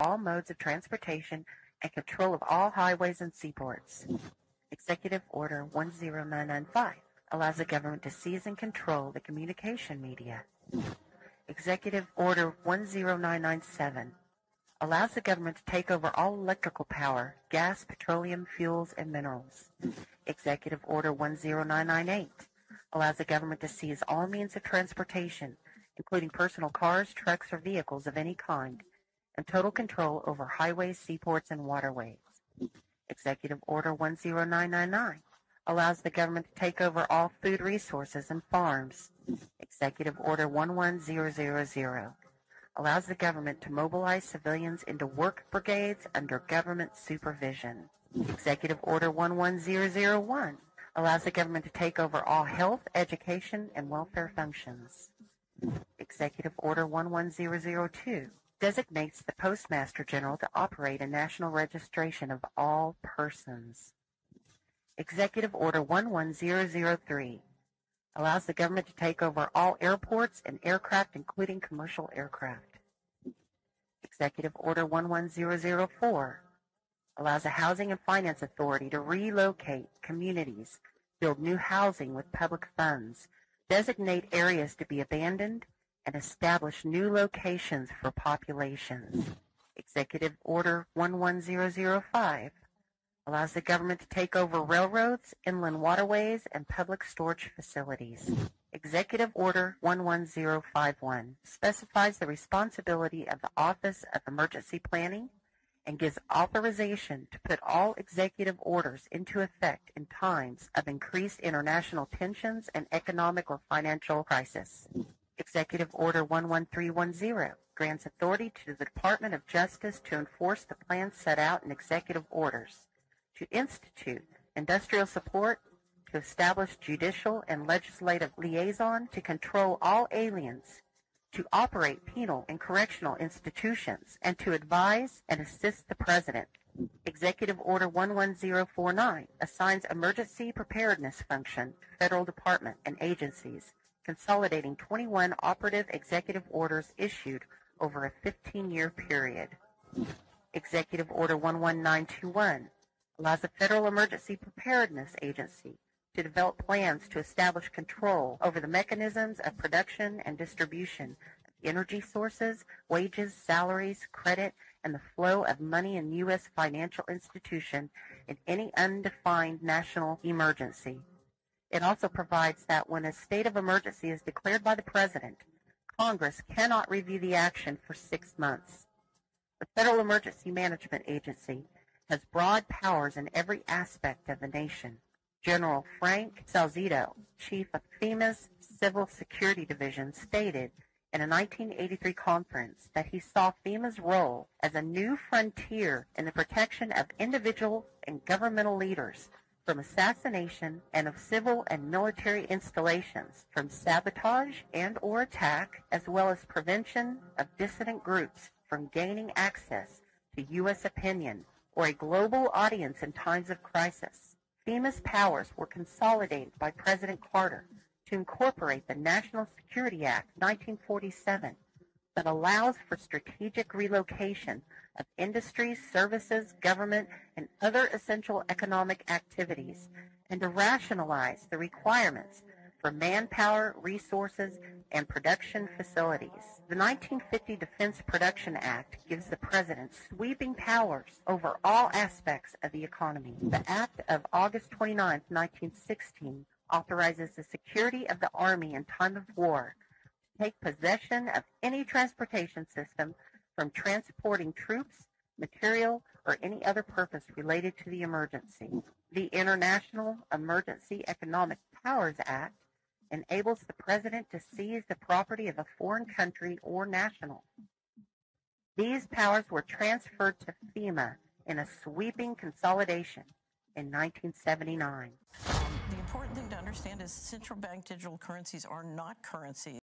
all modes of transportation and control of all highways and seaports. Executive Order 10995 allows the government to seize and control the communication media. Executive Order 10997 allows the government to take over all electrical power, gas, petroleum, fuels, and minerals. Executive Order 10998 allows the government to seize all means of transportation, including personal cars, trucks, or vehicles of any kind, and total control over highways, seaports, and waterways. Executive Order 10999 allows the government to take over all food resources and farms. Executive Order 11000 allows the government to mobilize civilians into work brigades under government supervision. Executive Order 11001 allows the government to take over all health, education, and welfare functions. Executive Order 11002 designates the Postmaster General to operate a national registration of all persons. Executive Order 11003 allows the government to take over all airports and aircraft, including commercial aircraft. Executive Order 11004 allows the Housing and Finance Authority to relocate communities, build new housing with public funds, designate areas to be abandoned, and establish new locations for populations. Executive Order 11005 allows the government to take over railroads, inland waterways, and public storage facilities. Executive Order 11051 specifies the responsibility of the Office of Emergency Planning and gives authorization to put all executive orders into effect in times of increased international tensions and economic or financial crisis. Executive Order 11310 grants authority to the Department of Justice to enforce the plans set out in executive orders, to institute industrial support, to establish judicial and legislative liaison, to control all aliens, to operate penal and correctional institutions, and to advise and assist the President. Executive Order 11049 assigns emergency preparedness function to federal department and agencies, consolidating 21 operative executive orders issued over a 15-year period. Executive Order 11921 allows the Federal Emergency Preparedness Agency to develop plans to establish control over the mechanisms of production and distribution of energy sources, wages, salaries, credit, and the flow of money in U.S. financial institution in any undefined national emergency. It also provides that when a state of emergency is declared by the President, Congress cannot review the action for 6 months. The Federal Emergency Management Agency has broad powers in every aspect of the nation. General Frank Salzito, chief of FEMA's Civil Security Division, stated in a 1983 conference that he saw FEMA's role as a new frontier in the protection of individual and governmental leaders from assassination and of civil and military installations, from sabotage and or attack, as well as prevention of dissident groups from gaining access to U.S. opinion or a global audience in times of crisis. FEMA's powers were consolidated by President Carter to incorporate the National Security Act 1947 that allows for strategic relocation of industries, services, government, and other essential economic activities, and to rationalize the requirements for manpower, resources, and production facilities. The 1950 Defense Production Act gives the President sweeping powers over all aspects of the economy. The Act of August 29, 1916, authorizes the security of the Army in time of war to take possession of any transportation system from transporting troops, material, or any other purpose related to the emergency. The International Emergency Economic Powers Act enables the President to seize the property of a foreign country or national. These powers were transferred to FEMA in a sweeping consolidation in 1979. The important thing to understand is central bank digital currencies are not currencies.